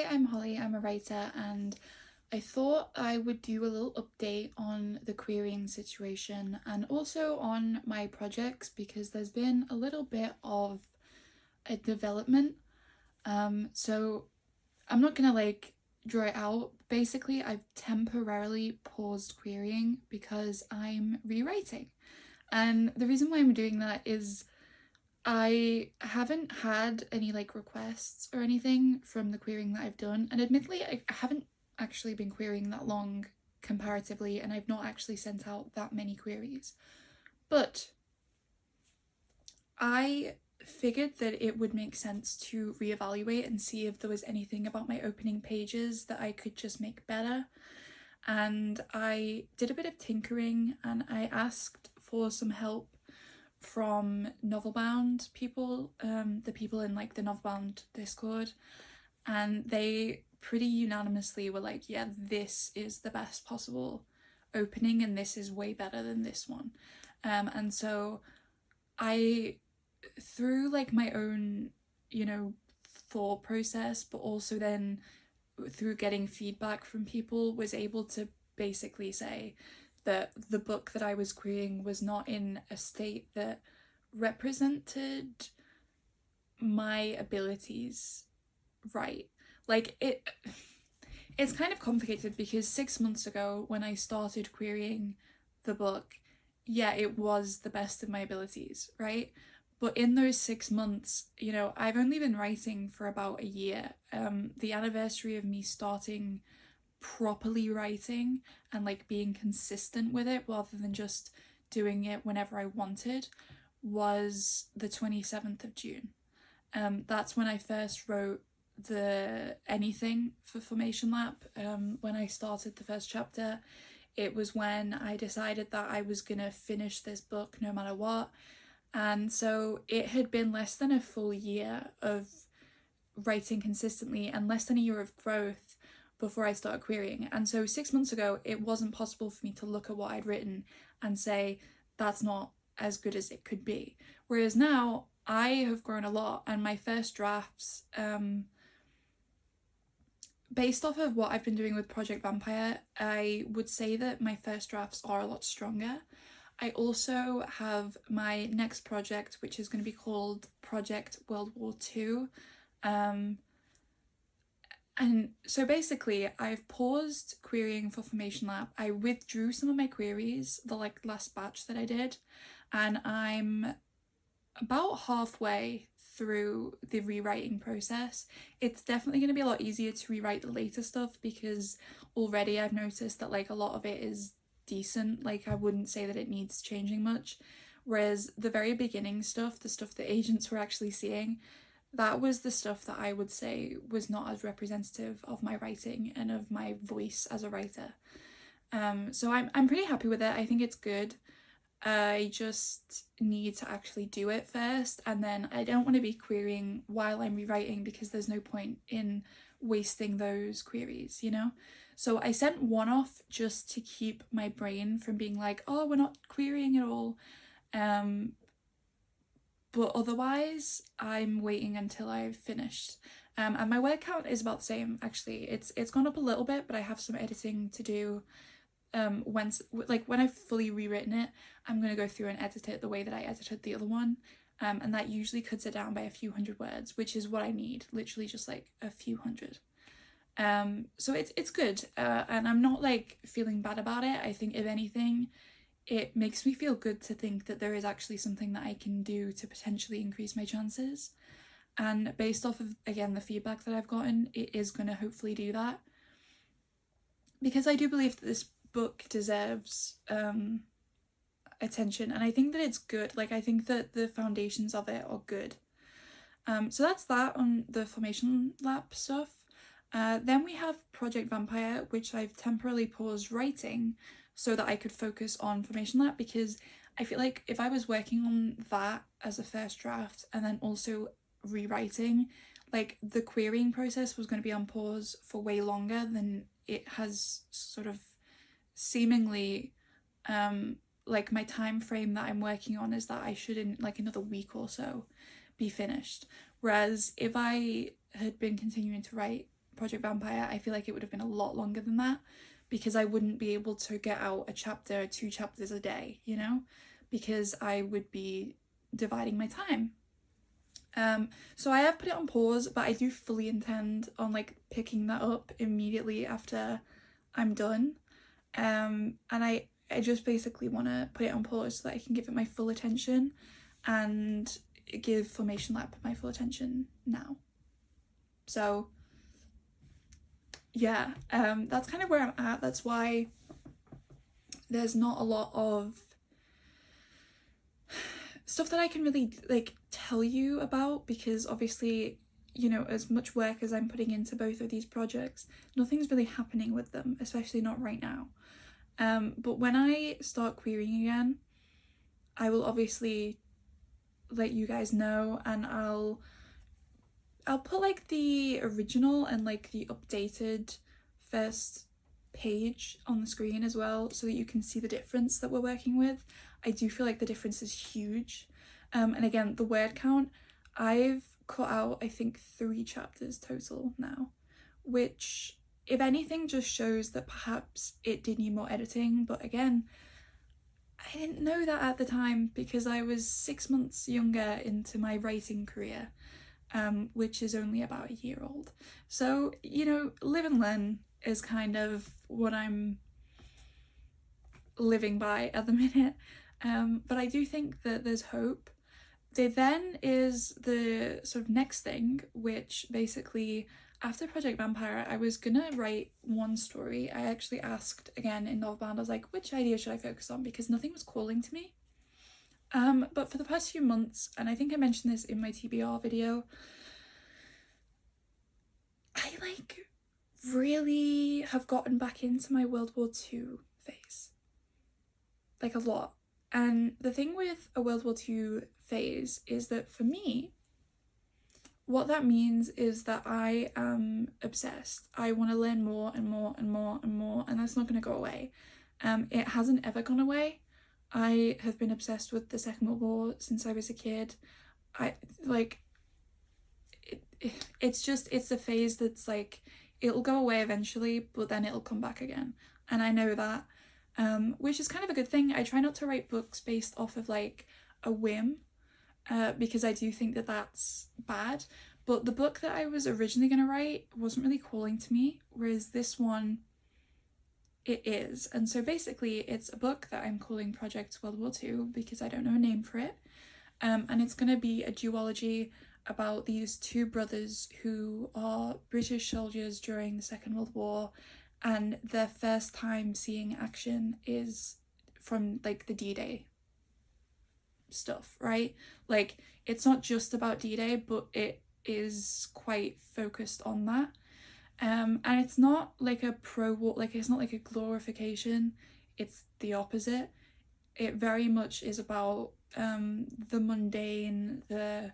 I'm Holly, I'm a writer, and I thought I would do a little update on the querying situation and also on my projects because there's been a little bit of a development. So I'm not gonna draw it out. Basically, I've temporarily paused querying because I'm rewriting. And the reason why I'm doing that is I haven't had any requests or anything from the querying that I've done, and admittedly, I haven't actually been querying that long comparatively, and I've not actually sent out that many queries. But I figured that it would make sense to reevaluate and see if there was anything about my opening pages that I could just make better. And I did a bit of tinkering and I asked for some help from Novelbound people, the people in the Novelbound Discord, and they pretty unanimously were like, yeah, this is the best possible opening and this is way better than this one. And so I, through my own, thought process, but also then through getting feedback from people, was able to basically say that the book that I was querying was not in a state that represented my abilities right. It's kind of complicated because 6 months ago when I started querying the book, yeah, it was the best of my abilities, right? But in those 6 months, I've only been writing for about a year. The anniversary of me starting properly writing and being consistent with it rather than just doing it whenever I wanted was the 27th of June. That's when I first wrote the anything for Formation Lap. When I started the first chapter, it was when I decided that I was gonna finish this book no matter what. And so it had been less than a full year of writing consistently and less than a year of growth before I started querying. And so 6 months ago, it wasn't possible for me to look at what I'd written and say, that's not as good as it could be. Whereas now, I have grown a lot, and my first drafts, based off of what I've been doing with Project Vampire, I would say that my first drafts are a lot stronger. I also have my next project, which is going to be called Project World War II. And so basically, I've paused querying for Formation Lab. I withdrew some of my queries, the last batch that I did, and I'm about halfway through the rewriting process. It's definitely going to be a lot easier to rewrite the later stuff because already I've noticed that a lot of it is decent. I wouldn't say that it needs changing much. Whereas the very beginning stuff, the stuff that agents were actually seeing, that was the stuff that I would say was not as representative of my writing and of my voice as a writer. So I'm pretty happy with it. I think it's good. I just need to actually do it first, and then I don't want to be querying while I'm rewriting because there's no point in wasting those queries, So I sent one off just to keep my brain from being like, oh, we're not querying at all. But otherwise, I'm waiting until I've finished. And my word count is about the same, actually. It's gone up a little bit, but I have some editing to do. When I've fully rewritten it, I'm going to go through and edit it the way that I edited the other one. And that usually cuts it down by a few hundred words, which is what I need, literally just a few hundred. So it's good, and I'm not feeling bad about it. I think if anything, it makes me feel good to think that there is actually something that I can do to potentially increase my chances. And based off of, again, the feedback that I've gotten, it is going to hopefully do that. Because I do believe that this book deserves attention, and I think that it's good. I think that the foundations of it are good. So that's that on the Formation Lab stuff. Then we have Project Vampire, which I've temporarily paused writing so that I could focus on Formation Lab, because I feel like if I was working on that as a first draft and then also rewriting, the querying process was going to be on pause for way longer than it has sort of seemingly. My time frame that I'm working on is that I should in another week or so be finished. Whereas if I had been continuing to write Project Vampire, I feel like it would have been a lot longer than that, because I wouldn't be able to get out a chapter, 2 chapters a day, you know, because I would be dividing my time. So I have put it on pause, but I do fully intend on like picking that up immediately after I'm done. And I just basically want to put it on pause so that I can give it my full attention and give Formation Lab my full attention now. So yeah, that's kind of where I'm at. That's why there's not a lot of stuff that I can really like tell you about, because obviously, you know, as much work as I'm putting into both of these projects, nothing's really happening with them, especially not right now. But when I start querying again, I will obviously let you guys know, and I'll put like the original and like the updated first page on the screen as well, so that you can see the difference that we're working with. I do feel like the difference is huge. And again, the word count, I've cut out I think 3 chapters total now, which if anything just shows that perhaps it did need more editing. But again, I didn't know that at the time, because I was 6 months younger into my writing career, which is only about a year old. So, you know, live and learn is kind of what I'm living by at the minute. But I do think that there's hope. There then is the sort of next thing, which basically, after Project Vampire, I was gonna write one story. I actually asked again in Novbound, I was like, which idea should I focus on? Because nothing was calling to me. But for the past few months, and I think I mentioned this in my TBR video, I like really have gotten back into my World War II phase. Like a lot. And the thing with a World War II phase is that for me, what that means is that I am obsessed. I want to learn more and more and more and more, and that's not going to go away. It hasn't ever gone away. I have been obsessed with the Second World War since I was a kid. It's a phase that's like, it'll go away eventually, but then it'll come back again. And I know that, which is kind of a good thing. I try not to write books based off of like a whim, because I do think that that's bad. But the book that I was originally going to write wasn't really calling to me, whereas this one, it is. And so basically it's a book that I'm calling Project World War II, because I don't know a name for it. And it's going to be a duology about these 2 brothers who are British soldiers during the Second World War, and their first time seeing action is from like the D-Day stuff, right? Like, it's not just about D-Day, but it is quite focused on that. And it's not like a pro-war, like it's not like a glorification, it's the opposite. It very much is about the mundane, the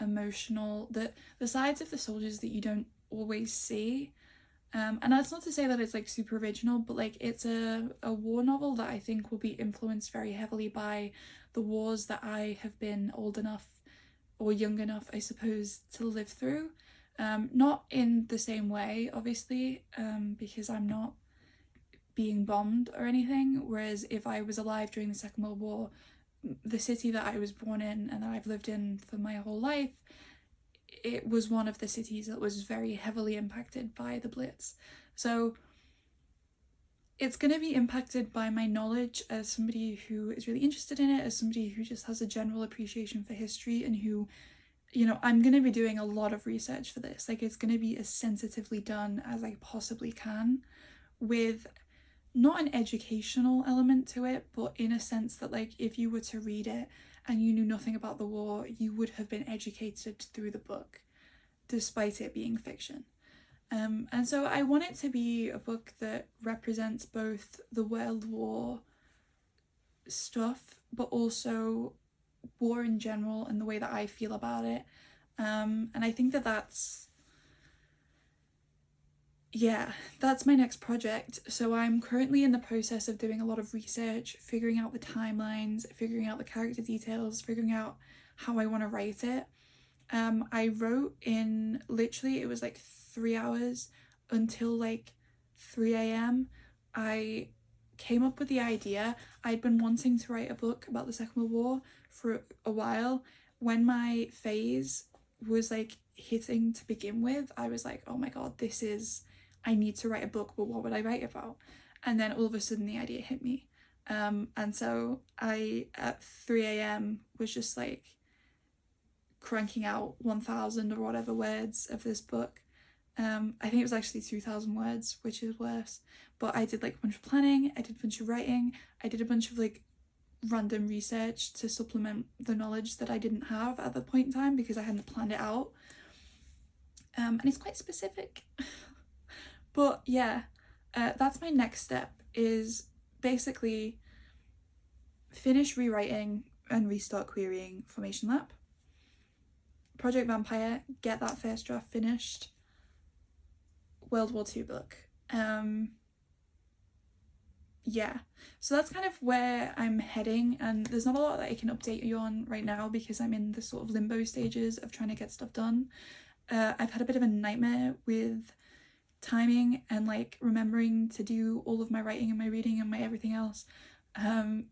emotional, the sides of the soldiers that you don't always see. And that's not to say that it's like super original, but like it's a war novel that I think will be influenced very heavily by the wars that I have been old enough or young enough, I suppose, to live through. Not in the same way, obviously, because I'm not being bombed or anything, whereas if I was alive during the Second World War, the city that I was born in and that I've lived in for my whole life, it was one of the cities that was very heavily impacted by the Blitz. So it's going to be impacted by my knowledge as somebody who is really interested in it, as somebody who just has a general appreciation for history, and who, you know, I'm going to be doing a lot of research for this. Like, it's going to be as sensitively done as I possibly can, with not an educational element to it, but in a sense that, like, if you were to read it and you knew nothing about the war, you would have been educated through the book, despite it being fiction. And so I want it to be a book that represents both the World War stuff, but also war in general and the way that I feel about it. And I think that that's my next project. So I'm currently in the process of doing a lot of research, figuring out the timelines, figuring out the character details, figuring out how I want to write it. I wrote in, literally, it was like 3 hours until like 3 a.m. I came up with the idea. I'd been wanting to write a book about the Second World War for a while. When my phase was like hitting to begin with, I was like, oh my god, I need to write a book, but what would I write about? And then all of a sudden the idea hit me. And so I, at 3 a.m. was just like cranking out 1,000 or whatever words of this book. I think it was actually 2,000 words, which is worse. But I did like a bunch of planning, I did a bunch of writing, I did a bunch of like random research to supplement the knowledge that I didn't have at the point in time because I hadn't planned it out. And it's quite specific. But yeah, that's my next step, is basically finish rewriting and restart querying Formation Lap. Project Vampire, get that first draft finished. World War II book. Yeah, so that's kind of where I'm heading, and there's not a lot that I can update you on right now because I'm in the sort of limbo stages of trying to get stuff done. I've had a bit of a nightmare with timing and like remembering to do all of my writing and my reading and my everything else.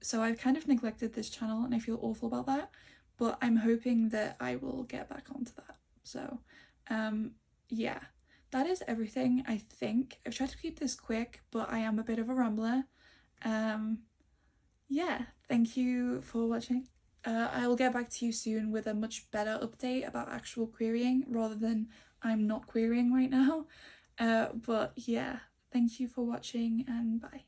So I've kind of neglected this channel and I feel awful about that, but I'm hoping that I will get back onto that. So yeah, that is everything, I think. I've tried to keep this quick, but I am a bit of a rambler. Yeah, thank you for watching. I will get back to you soon with a much better update about actual querying rather than I'm not querying right now. But yeah, thank you for watching and bye.